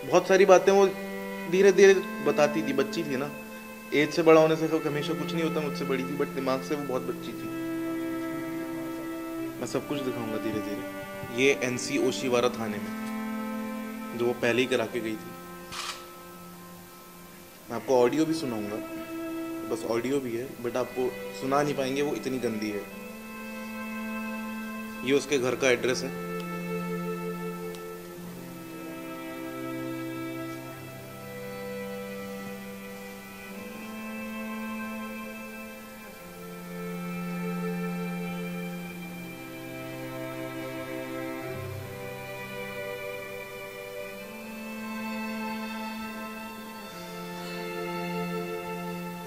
बहुत सारी बातें वो धीरे धीरे बताती थी, बच्ची थी ना, एज से बड़ा होने से तो हमेशा कुछ नहीं होता, मुझसे बड़ी थी बट दिमाग से वो बहुत बच्ची थी। मैं सब कुछ दिखाऊंगा धीरे धीरे। ये एनसी ओशीवारा थाने में जो वो पहले ही करा के गई थी। मैं आपको ऑडियो भी सुनाऊंगा, बस ऑडियो भी है बट आपको सुना नहीं पाएंगे, वो इतनी गंदी है। ये उसके घर का एड्रेस है।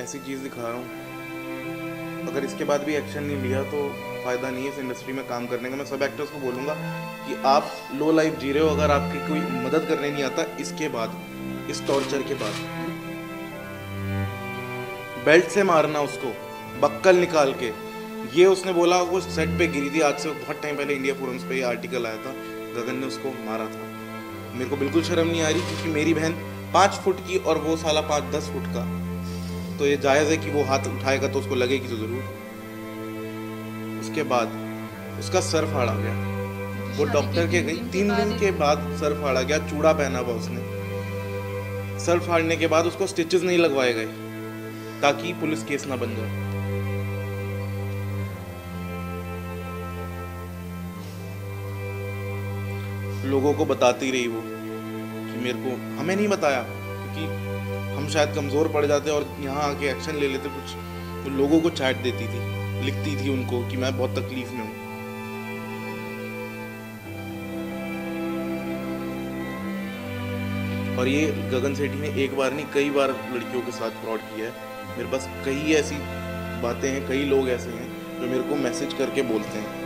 ऐसी चीज़ दिखा रहा हूँ। अगर इसके बाद भी एक्शन नहीं लिया तो फ़ायदा नहीं है इस इंडस्ट्री में काम करने का। मैं सब एक्टर्स को बोलूँगा कि आप लो लाइफ जी रहे हो, अगर आपकी कोई मदद करने नहीं आता इसके बाद, इस टॉर्चर के बाद, बेल्ट से मारना उसको, बक्कल निकाल के। ये उसने बोला वो सेट पे गिरी थी, आज से बहुत टाइम पहले इंडिया फोरम्स पे ये आर्टिकल आया था, गगन ने उसको मारा था। मेरे को बिल्कुल शर्म नहीं आ रही क्योंकि मेरी बहन 5 फुट की और वो साला 5-10 फुट का, तो ये जायज़ है कि वो हाथ उठाएगा तो उसको लगेगी तो ज़रूर। उसके बाद उसका सर फाड़ा गया, वो डॉक्टर के गई, 3 दिन के बाद सर फाड़ा गया, चूड़ा पहना हुआ उसने। सर फाड़ने के बाद उसको स्टिचेस नहीं लगवाए गए ताकि पुलिस केस ना बन जाए। लोगों को बताती रही वो कि मेरे को, हमें नहीं बताया क्योंकि हम शायद कमज़ोर पड़ जाते और यहाँ आके एक्शन ले लेते कुछ। तो लोगों को चैट देती थी, लिखती थी उनको कि मैं बहुत तकलीफ में हूँ। और ये गगन सेठी ने एक बार नहीं कई बार लड़कियों के साथ फ्रॉड किया है। मेरे पास कई ऐसी बातें हैं, कई लोग ऐसे हैं जो मेरे को मैसेज करके बोलते हैं।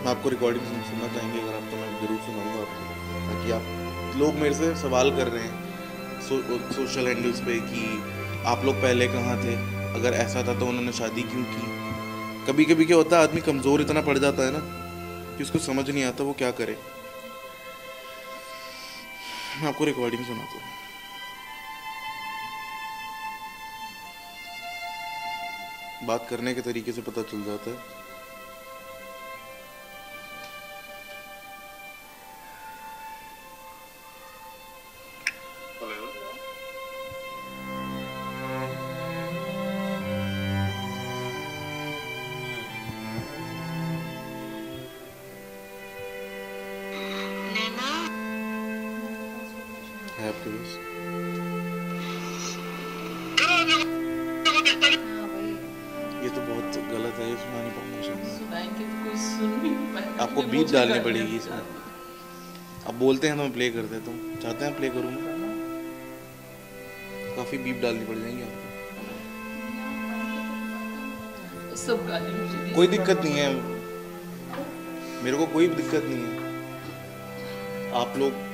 आपको रिकॉर्डिंग सुनना चाहेंगे अगर आप, तो मैं ज़रूर सुनाऊंगा आपको, ताकि आप, लोग मेरे से सवाल कर रहे हैं सोशल हैंडल्स पे कि आप लोग पहले कहाँ थे, अगर ऐसा था तो उन्होंने शादी क्यों की। कभी कभी क्या होता है, आदमी कमज़ोर इतना पड़ जाता है ना कि उसको समझ नहीं आता वो क्या करे। मैं आपको रिकॉर्डिंग सुनाता हूँ। बात करने के तरीके से पता चल जाता है। है आपके पास? ये तो बहुत गलत है, ये सुना नहीं पाऊंगा शायद। सुनाएंगे तो कोई सुन नहीं पाएगा। आपको बीट डालनी पड़ेगी इसमें। आप बोलते हैं तो मैं प्ले कर देता हूँ, चाहते हैं प्ले करूँ मैं? काफ़ी बीप डालनी पड़ जाएंगी आपको। सब गाने मुझे कोई दिक्कत नहीं है, मेरे को कोई दिक्कत नहीं है। आप लोग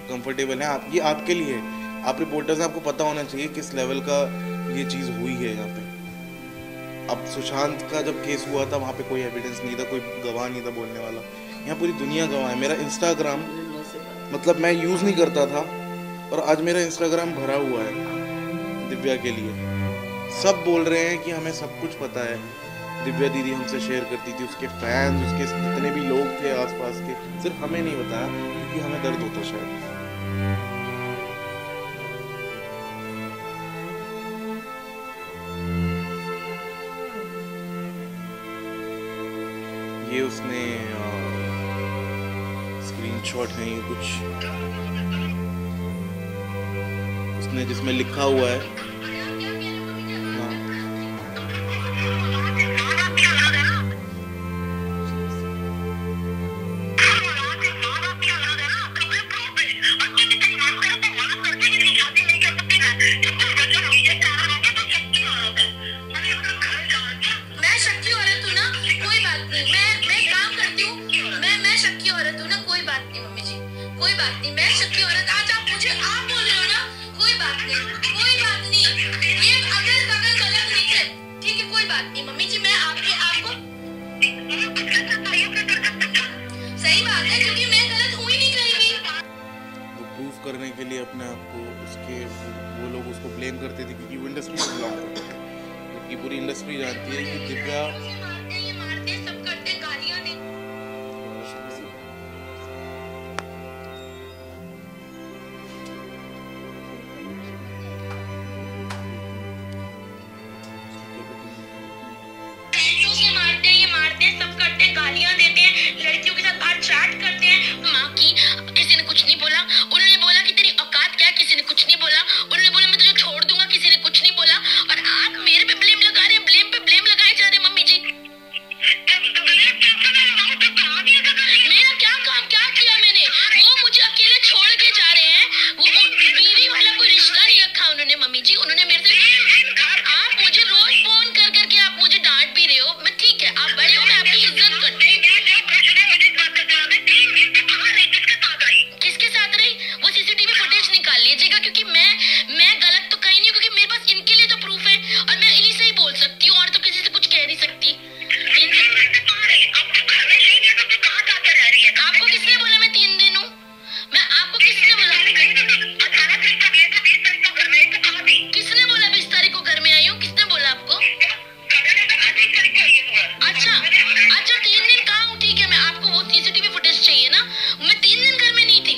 कंफर्टेबल हैं, आप, ये आपके लिए है। आप रिपोर्टर्स हैं, आपको पता होना चाहिए किस लेवल का ये चीज़ हुई है यहाँ पे। अब सुशांत का जब केस हुआ था वहाँ पे कोई एविडेंस नहीं था, कोई गवाह नहीं था बोलने वाला। यहाँ पूरी दुनिया गवाह है। मेरा इंस्टाग्राम, मतलब मैं यूज़ नहीं करता था और आज मेरा इंस्टाग्राम भरा हुआ है दिव्या के लिए। सब बोल रहे हैं कि हमें सब कुछ पता है, दिव्या दीदी हमसे शेयर करती थी, उसके फैंस, उसके जितने भी लोग थे आसपास के, सिर्फ हमें नहीं बताया क्योंकि हमें दर्द होता शायद। ये उसने स्क्रीनशॉट है, ये कुछ उसने जिसमें लिखा हुआ है। कोई बात नहीं, मैं शक की औरत, आज आप बोल रहे हो ना, कोई बात नहीं। कोई बात नहीं, ये अगर गलत नहीं है, ठीक है, कोई बात नहीं मम्मी जी, मैं आपको सही बात है, क्योंकि मैं गलत हुई नहीं कहीं भी। वो प्रूफ करने के लिए अपने आप को उसके वो लोग उसको ब्लेम करते थे क्योंकि वो इंडस्ट्री में बिलोंग करते थे, जबकि पूरी इंडस्ट्री जानती है कि दिव्या ये मारते सब करते, गालियां देते। ये मारते सब करते, गालियां देते हैं, लड़कियों के साथ बाहर चैट करते हैं। माँ की किसी ने कुछ नहीं बोला, उन्होंने बोला कि तेरी औकात क्या, किसी ने कुछ नहीं बोला, उन्होंने बोला मैं तुझे छोड़ दूंगा, किसी ने कुछ नहीं बोला, और आप मेरे पे ब्लेम लगा रहे हैं, ब्लेम पे ब्लेम लगाए जा रहे हैं मम्मी जी। मेरा क्या काम क्या किया मैंने? वो मुझे अकेले छोड़ के जा रहे हैं, वो बीवी वाला कोई रिश्ता नहीं रखा उन्होंने मम्मी जी, उन्होंने मेरे से, आप मुझे रोज फोन कर करके आप मुझे डांट भी रहे हो, मैं ठीक है, आप बड़े हो, मैं आपकी इज्जत करती हूँ। किसके साथ रही? वो सीसीटीवी फुटेज निकाल लीजिएगा, क्योंकि मैं गलत तो कहीं नहीं हूँ, क्योंकि मेरे पास इनके लिए तो प्रूफ है, और मैं इन्हीं से ही बोल सकती हूँ, और तो किसी से कुछ कह नहीं सकती। आपको किसने बोला मैं 3 दिन हूँ? मैं आपको किसने बोला? किसने बोला 20 तारीख को घर में आई हूँ? किसने बोला आपको? अच्छा 3 दिन कहाँ हूँ? ठीक है, मैं आपको वो सीसीटीवी फुटेज चाहिए ना? मैं 3 दिन घर में नहीं थी।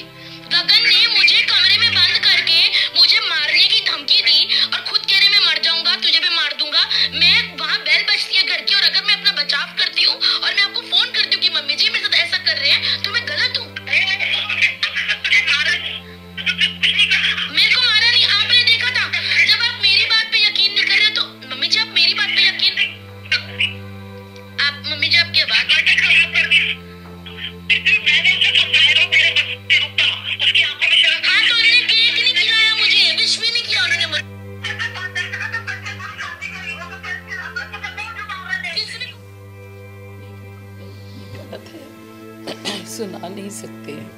गगन ने मुझे कमरे में बंद करके मुझे मारने की धमकी दी, और खुद कह रहे मैं मर जाऊंगा, तुझे भी मार दूंगा। मैं वहाँ बेल बजती है घर की, और अगर मैं अपना बचाव करती हूँ और मैं आपको फोन करती हूँ कि मम्मी जी मेरे साथ ऐसा कर रहे हैं, तो मैं गलत हूँ? मेरे को मारा नहीं, आपने देखा था। जब आप मेरी बात पे यकीन नहीं कर रहे, तो मम्मी जी आप मेरी बात पे यकीन, आप मम्मी जी आपकी बात, हाँ तो उन्होंने केक नहीं खिलाया मुझे, विश भी नहीं किया उन्होंने मुझे। गलत है, सुना नहीं सकते हैं,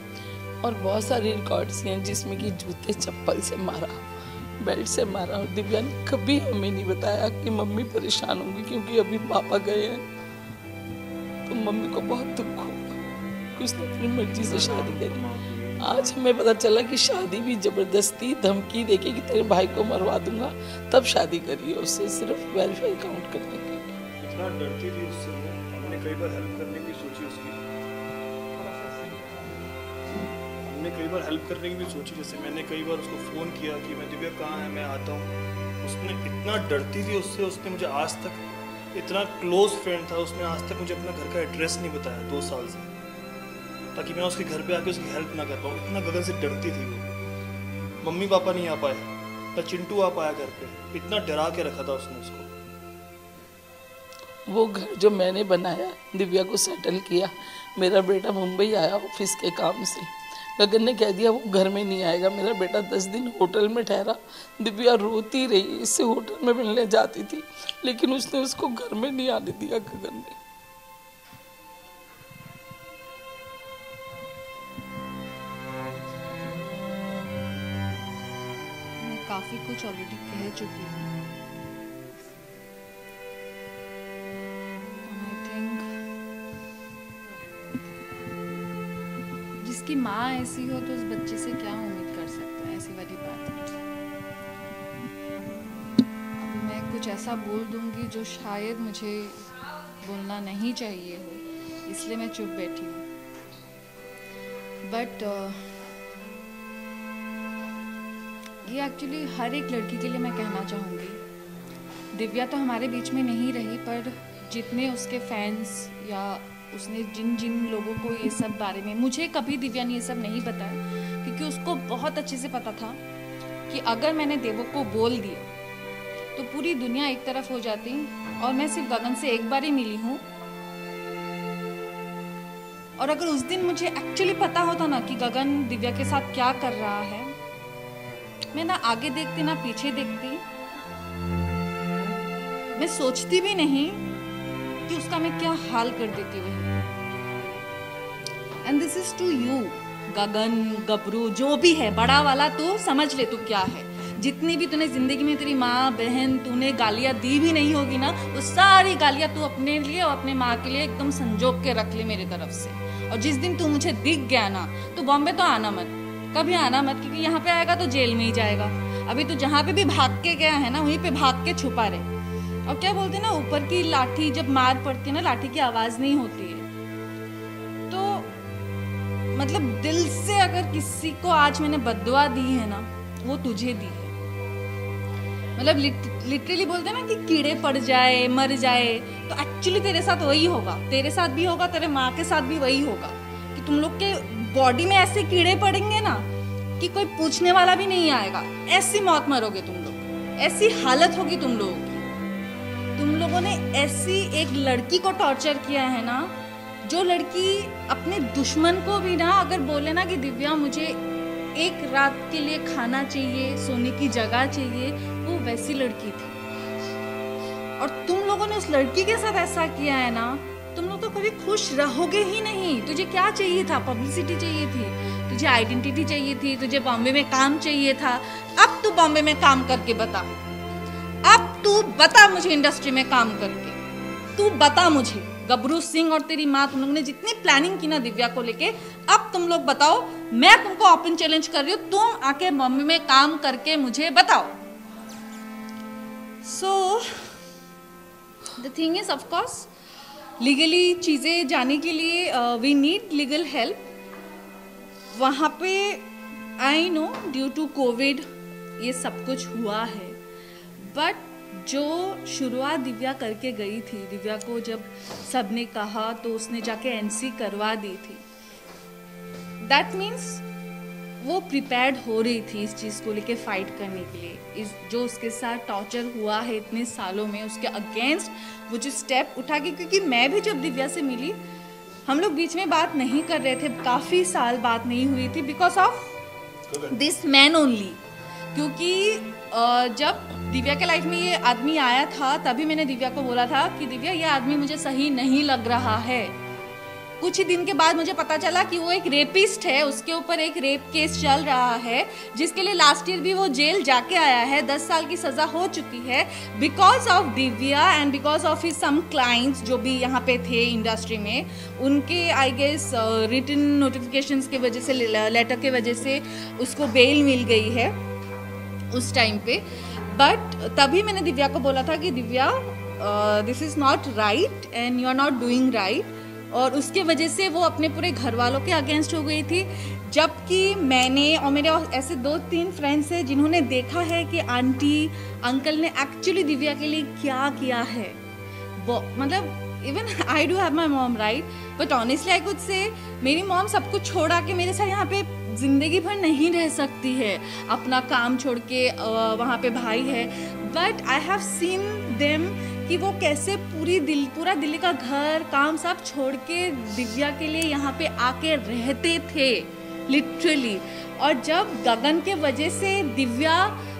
और बहुत सारी रिकॉर्ड्स हैं जिसमें कि जूते चप्पल से मारा, बेल्ट से मारा, और दिव्या ने कभी हमें नहीं बताया कि मम्मी परेशान होंगी क्योंकि अभी पापा गए हैं। तो मम्मी को बहुत दुख हुआ कि उसने अपनी मर्जी से शादी करी। आज हमें पता चला कि शादी भी जबरदस्ती धमकी देके कि तेरे भाई को मरवा दूंगा, तब शादी करी है उससे, सिर्फ वेलफेयर काउंट करने के लिए। इतना डरती थी उससे, वो हमने कई बार हेल्प करने की सोची उसकी, हमने कई बार हेल्प करने की भी सोची। जैसे मैंने कई बार उसको फ़ोन किया कि मैं दिव्या कहाँ है, मैं आता हूँ। उसने इतना डरती थी उससे, उसने मुझे आज तक, इतना क्लोज फ्रेंड था, उसने आज तक मुझे अपना घर का एड्रेस नहीं बताया 2 साल से, ताकि मैं उसके घर पे आके उसकी हेल्प ना कर पाऊँ। इतना गगन से डरती थी वो। मम्मी पापा नहीं आ पाए, ना चिंटू आ पाया घर पे, इतना डरा के रखा था उसने उसको। वो घर जो मैंने बनाया, दिव्या को सेटल किया, मेरा बेटा मुंबई आया ऑफिस के काम से, गगन ने कह दिया वो घर में नहीं आएगा। मेरा बेटा 10 दिन होटल में ठहरा, दिव्या रोती रही, इससे होटल में मिलने जाती थी, लेकिन उसने उसको घर में नहीं आने दिया गगन ने। मैं काफ़ी कुछ ऑलरेडी कह चुकी हूँ। आई थिंक जिसकी माँ ऐसी हो तो उस बच्चे से क्या उम्मीद कर सकता है, ऐसी वाली बात है। अभी मैं कुछ ऐसा बोल दूंगी जो शायद मुझे बोलना नहीं चाहिए हो, इसलिए मैं चुप बैठी हूँ। बट ये एक्चुअली हर एक लड़की के लिए मैं कहना चाहूँगी। दिव्या तो हमारे बीच में नहीं रही, पर जितने उसके फैंस या उसने जिन जिन लोगों को ये सब बारे में, मुझे कभी दिव्या ने ये सब नहीं बताया, क्योंकि उसको बहुत अच्छे से पता था कि अगर मैंने देवक को बोल दिया तो पूरी दुनिया एक तरफ हो जाती, और मैं सिर्फ गगन से एक बार ही मिली हूँ। और अगर उस दिन मुझे एक्चुअली पता होता ना कि गगन दिव्या के साथ क्या कर रहा है, मैं ना आगे देखती ना पीछे देखती, मैं सोचती भी नहीं कि उसका मैं क्या हाल कर देती वही। And this is to you, Gagan, गबरू, जो भी है बड़ा वाला, तो समझ ले तू क्या है। जितनी भी तूने जिंदगी में तेरी माँ बहन तूने गालियाँ दी भी नहीं होगी ना, वो सारी गालियाँ तू अपने लिए और अपने माँ के लिए एकदम संजोग के रख ले मेरी तरफ से। और जिस दिन तू मुझे दिख गया ना, तो बॉम्बे तो आना मत, कभी आना मत, क्योंकि यहाँ पे आएगा तो जेल में ही जाएगा। अभी तू जहाँ पे भी भाग के गया है ना, वहीं पे भाग के छुपा रहे। और क्या बोलते हैं ना, ऊपर की लाठी जब मार पड़ती है ना, लाठी की आवाज नहीं होती है। तो मतलब दिल से अगर किसी को आज मैंने बद्दुआ दी है ना, वो तुझे दी है। मतलब लिटरली बोलते हैं ना कि कीड़े पड़ जाए मर जाए, तो एक्चुअली तेरे साथ वही होगा, तेरे साथ भी होगा, तेरे माँ के साथ भी वही होगा कि तुम लोग के बॉडी में ऐसे कीड़े पड़ेंगे ना कि कोई पूछने वाला भी नहीं आएगा। ऐसी मौत मरोगे तुम लोग, ऐसी हालत होगी तुम लोगों की। तुम लोगों ने ऐसी एक लड़की को टॉर्चर किया है ना, जो लड़की अपने दुश्मन को भी ना अगर बोले ना कि दिव्या मुझे एक रात के लिए खाना चाहिए, सोने की जगह चाहिए, वो वैसी लड़की थी। और तुम लोगों ने उस लड़की के साथ ऐसा किया है ना, तुम लोग तो कभी खुश रहोगे ही नहीं। तुझे क्या चाहिए था? पब्लिसिटी चाहिए थी, तुझे आइडेंटिटी चाहिए थी, तुझे बॉम्बे में काम चाहिए था। अब तू बॉम्बे में काम करके बता, अब तू बता मुझे इंडस्ट्री में काम करके, तू बता मुझे। गबरू सिंह और तेरी माँ, तुम लोगों ने जितनी प्लानिंग की ना दिव्या को लेके, अब तुम लोग बताओ। मैं तुमको ओपन चैलेंज कर रही हूँ, तुम आके बॉम्बे में काम करके मुझे बताओ। So the thing is, of course legally चीज़ें जाने के लिए वी नीड लीगल हेल्प। वहाँ पे I know due to covid ये सब कुछ हुआ है, बट जो शुरुआत दिव्या करके गई थी, दिव्या को जब सबने कहा तो उसने जाके एनसी करवा दी थी। दैट मीन्स वो प्रिपेयर्ड हो रही थी इस चीज़ को लेके फाइट करने के लिए। इस जो उसके साथ टॉर्चर हुआ है इतने सालों में, उसके अगेंस्ट वो जो स्टेप उठा के, क्योंकि मैं भी जब दिव्या से मिली, हम लोग बीच में बात नहीं कर रहे थे, काफ़ी साल बात नहीं हुई थी, because of this man only. क्योंकि जब दिव्या के लाइफ में ये आदमी आया था, तभी मैंने दिव्या को बोला था कि दिव्या ये आदमी मुझे सही नहीं लग रहा है। कुछ ही दिन के बाद मुझे पता चला कि वो एक रेपिस्ट है, उसके ऊपर एक रेप केस चल रहा है, जिसके लिए लास्ट ईयर भी वो जेल जाके आया है, 10 साल की सज़ा हो चुकी है, because of Divya and because of his some clients जो भी यहाँ पे थे इंडस्ट्री में, उनके आई गेस रिटन नोटिफिकेशंस के वजह से, लेटर के वजह से उसको बेल मिल गई है उस टाइम पे। बट तभी मैंने दिव्या को बोला था कि Divya this is not right and you are not doing right. और उसके वजह से वो अपने पूरे घर वालों के अगेंस्ट हो गई थी। जबकि मैंने और मेरे ऐसे 2-3 फ्रेंड्स हैं जिन्होंने देखा है कि आंटी अंकल ने एक्चुअली दिव्या के लिए क्या किया है। वो मतलब even I do have my mom right, but honestly I could say मेरी मॉम सब कुछ छोड़ा के मेरे साथ यहाँ पे ज़िंदगी भर नहीं रह सकती है, अपना काम छोड़ के वहाँ पे भाई है। But I have seen them कि वो कैसे पूरा दिल्ली का घर काम सब छोड़ के दिव्या के लिए यहाँ पे आके रहते थे लिटरली। और जब गगन के वजह से दिव्या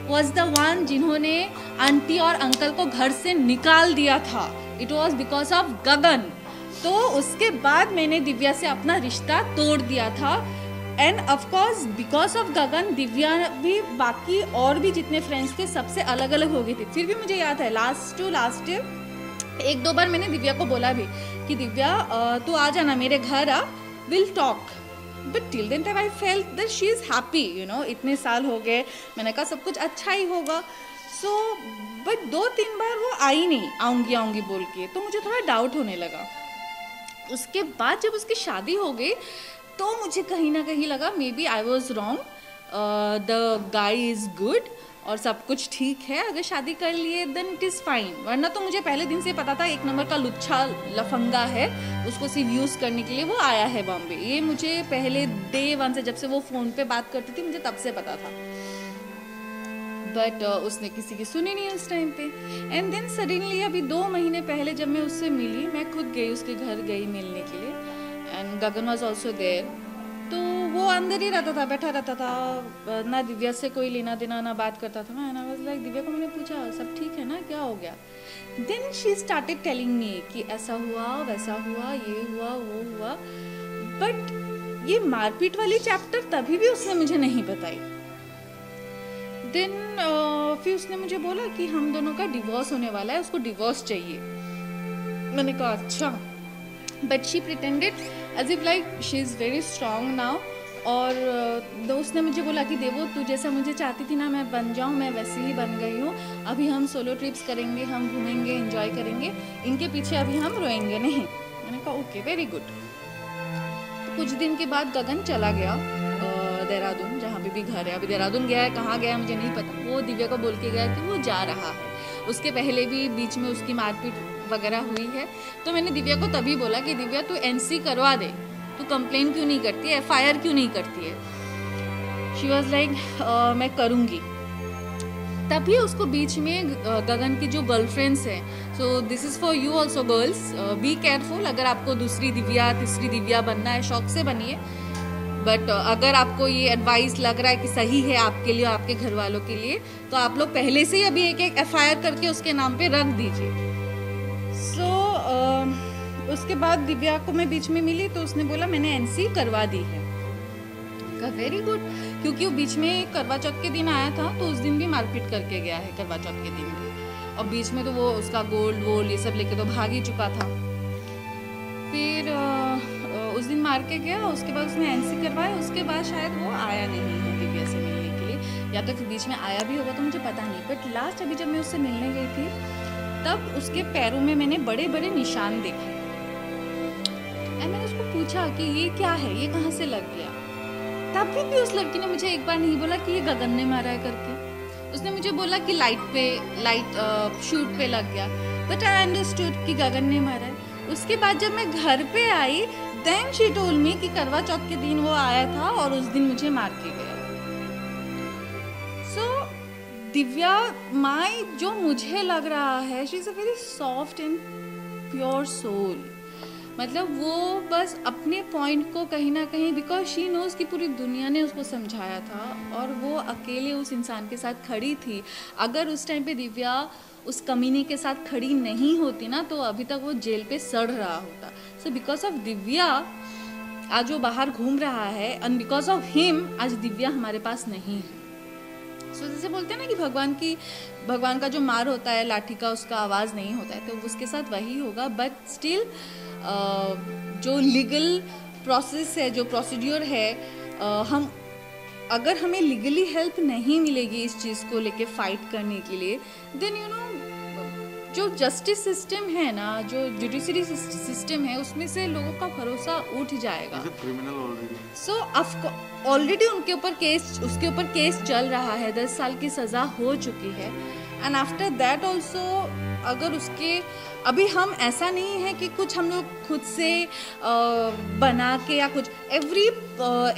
वॉज द वन जिन्होंने आंटी और अंकल को घर से निकाल दिया था, इट वॉज बिकॉज ऑफ गगन। तो उसके बाद मैंने दिव्या से अपना रिश्ता तोड़ दिया था। एंड ऑफकोर्स बिकॉज ऑफ गगन दिव्या भी बाकी और भी जितने फ्रेंड्स थे सबसे अलग अलग हो गई थी। फिर भी मुझे याद है लास्ट ईयर 1-2 बार मैंने दिव्या को बोला भी कि दिव्या तू आ जाना मेरे घर, आ will talk. But till then time I felt that she is happy, you know, इतने साल हो गए, मैंने कहा सब कुछ अच्छा ही होगा। सो बट 2-3 बार वो आई नहीं, आऊँगी बोल के, तो मुझे थोड़ा डाउट होने लगा। उसके बाद जब उसकी शादी हो गई तो मुझे कहीं ना कहीं लगा maybe I was wrong, the guy is good और सब कुछ ठीक है, अगर शादी कर लिए देन इट इज़ फाइन। वरना तो मुझे पहले दिन से पता था 1 नंबर का लुच्छा लफंगा है, उसको सिर्फ यूज़ करने के लिए वो आया है बॉम्बे। ये मुझे पहले डे 1 से, जब से वो फ़ोन पे बात करती थी, मुझे तब से पता था। बट उसने किसी की सुनी नहीं उस टाइम पे। एंड देन सडनली अभी 2 महीने पहले जब मैं उससे मिली, मैं खुद गई उसके घर गई मिलने के लिए, and Gagan was also there. तो वो अंदर ही रहता था, बैठा रहता था, ना दिव्या से कोई लेना देना, ना बात करता था। मैं वाज लाइक, दिव्या को मैंने पूछा सब ठीक है ना, क्या हो गया? Then she started telling me कि ऐसा हुआ वैसा हुआ, ये हुआ वो हुआ। बट ये मारपीट वाली चैप्टर तभी भी उसने मुझे नहीं बताई। देन फिर उसने मुझे बोला कि हम दोनों का डिवोर्स होने वाला है, उसको डिवोर्स चाहिए। मैंने कहा अच्छा, but she pretended as if like she is very strong now. और दोस्त ने मुझे बोला कि देवो तू जैसा मुझे चाहती थी ना मैं बन जाऊँ, मैं वैसे ही बन गई हूँ। अभी हम सोलो ट्रिप्स करेंगे, हम घूमेंगे, एंजॉय करेंगे, इनके पीछे अभी हम रोएंगे नहीं। मैंने कहा ओके वेरी गुड। तो कुछ दिन के बाद गगन चला गया देहरादून, जहाँ पे भी घर है। अभी देहरादून गया है, कहाँ गया है मुझे नहीं पता। वो दिव्या को बोल के गया कि वो जा रहा है। उसके पहले भी बीच में उसकी मारपीट वगैरह हुई है। तो मैंने दिव्या को तभी बोला कि दिव्या तू NC करवा दे, तू कंप्लेन क्यों नहीं करती है, FIR क्यों नहीं करती है। शी वॉज लाइक मैं करूँगी। तभी उसको बीच में गगन की जो गर्लफ्रेंड्स हैं, so this is for you also girls, be careful. अगर आपको दूसरी दिव्या तीसरी दिव्या बनना है, शौक से बनिए, बट अगर आपको ये एडवाइस लग रहा है कि सही है आपके लिए और आपके घर वालों के लिए, तो आप लोग पहले से ही अभी एक FIR करके उसके नाम पे रख दीजिए। सो उसके बाद दिव्या को मैं बीच में मिली तो उसने बोला मैंने NC करवा दी है। कहा वेरी गुड, क्योंकि वो बीच में करवा चौथ के दिन आया था तो उस दिन भी मारपीट करके गया है, करवा चौथ के दिन भी। और बीच में तो वो उसका गोल्ड वोल्ड ये सब लेके तो भाग ही चुका था। फिर उस दिन मार के गया, उसके बाद उसने NC करवाया। उसके बाद शायद वो आया नहीं है दिव्या से मिलने के लिए, या तो फिर बीच में आया भी होगा तो मुझे पता नहीं। बट लास्ट अभी जब मैं उससे मिलने गई थी तब उसके पैरों में मैंने बड़े बड़े निशान देखे। मैंने उसको पूछा कि ये क्या है, ये कहाँ से लग गया। तब भी उस लड़की ने मुझे एक बार नहीं बोला कि ये गगन ने मारा है करके। उसने मुझे बोला कि लाइट शूट पे लग गया, बट आई अंडरस्टूड कि गगन ने मारा है। उसके बाद जब मैं घर पे आई देन शी टोल्ड मी कि करवा चौथ के दिन वो आया था और उस दिन मुझे मार के गया। सो दिव्या माई जो मुझे लग रहा है, she is a very soft and pure soul. मतलब वो बस अपने पॉइंट को कहीं ना कहीं, बिकॉज शी नोज कि पूरी दुनिया ने उसको समझाया था और वो अकेले उस इंसान के साथ खड़ी थी। अगर उस टाइम पे दिव्या उस कमीने के साथ खड़ी नहीं होती ना तो अभी तक वो जेल पे सड़ रहा होता। सो बिकॉज ऑफ दिव्या आज वो बाहर घूम रहा है, एंड बिकॉज ऑफ हिम आज दिव्या हमारे पास नहीं है। सो जैसे बोलते हैं ना कि भगवान का जो मार होता है लाठी का, उसका आवाज़ नहीं होता है, तो उसके साथ वही होगा। बट स्टिल जो लीगल प्रोसेस है, जो प्रोसीड्योर है, हम अगर हमें लीगली हेल्प नहीं मिलेगी इस चीज़ को लेके फाइट करने के लिए, देन यू नो जो जस्टिस सिस्टम है ना, जो जुडिशरी सिस्टम है, उसमें से लोगों का भरोसा उठ जाएगा। सो ऑलरेडी उसके ऊपर केस चल रहा है, 10 साल की सज़ा हो चुकी है। एंड आफ्टर दैट ऑल्सो अगर उसके अभी हम ऐसा नहीं है कि कुछ हम लोग खुद से बना के या कुछ, every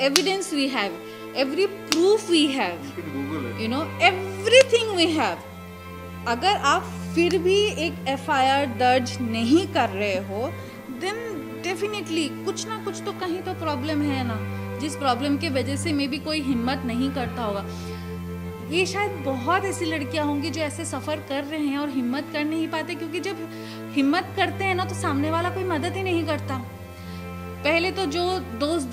evidence we have, every proof we have, you know, everything we have। अगर आप फिर भी एक FIR दर्ज नहीं कर रहे हो, then definitely कुछ ना कुछ तो कहीं तो प्रॉब्लम है ना, जिस प्रॉब्लम के वजह से मे बी कोई हिम्मत नहीं करता होगा। ये शायद बहुत ऐसी लड़कियां होंगी जो ऐसे सफ़र कर रहे हैं और हिम्मत कर नहीं पाते, क्योंकि जब हिम्मत करते हैं ना तो सामने वाला कोई मदद ही नहीं करता। पहले तो जो दोस्त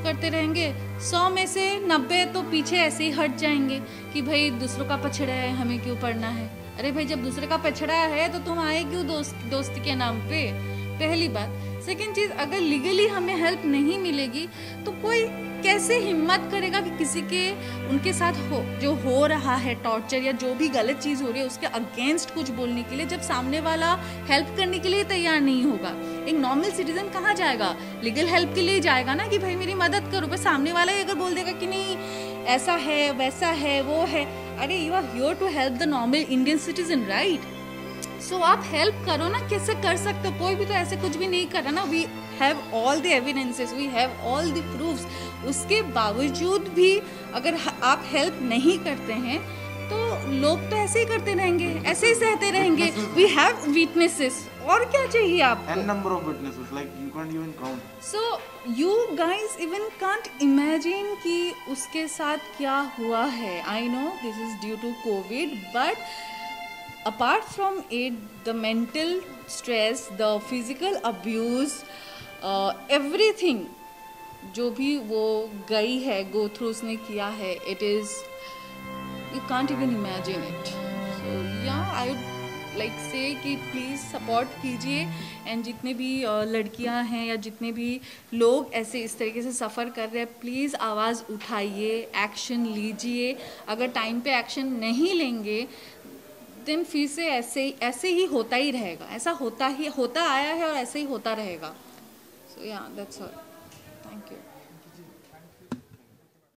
करते रहेंगे, 100 में से 90 तो पीछे ऐसे ही हट जाएंगे कि भाई दूसरों का पछड़ा है, हमें क्यों पढ़ना है। अरे भाई जब दूसरे का पछड़ा है तो तुम आए क्यों दोस्ती के नाम पे, पहली बात। सेकंड चीज़, अगर लीगली हमें हेल्प नहीं मिलेगी तो कोई कैसे हिम्मत करेगा कि किसी के उनके साथ जो हो रहा है टॉर्चर या जो भी गलत चीज़ हो रही है उसके अगेंस्ट कुछ बोलने के लिए, जब सामने वाला हेल्प करने के लिए तैयार नहीं होगा। एक नॉर्मल सिटीजन कहाँ जाएगा, लीगल हेल्प के लिए जाएगा ना कि भाई मेरी मदद करो। पर सामने वाला ही अगर बोल देगा कि नहीं ऐसा है वैसा है वो है, अरे you are here to help the normal Indian citizen, right. So आप हेल्प करो ना, कैसे कर सकते हो, कोई भी तो ऐसे कुछ भी नहीं कर रहा ना। We have all the evidences, we have all the proofs. उसके बावजूद भी अगर आप हेल्प नहीं करते हैं तो लोग तो ऐसे ही करते रहेंगे, ऐसे ही सहते रहेंगे। वी हैव विटनेसेस, और क्या चाहिए आपको? N number of witnesses, like you can't even count. So you guys even can't imagine कि उसके साथ क्या हुआ है. I know this is due to COVID, but apart from it, the mental stress, the physical abuse, everything जो भी वो गई है, गो थ्रू उसने किया है, it is, you can't even imagine it. So yeah I would like से कि प्लीज़ सपोर्ट कीजिए, एंड जितने भी लड़कियां हैं या जितने भी लोग ऐसे इस तरीके से सफ़र कर रहे हैं, प्लीज़ आवाज़ उठाइए, एक्शन लीजिए। अगर टाइम पे एक्शन नहीं लेंगे देन फिर से ऐसे ही होता ही रहेगा, ऐसा होता आया है और ऐसे ही होता रहेगा। सो या दैट्स ऑल, थैंक यू।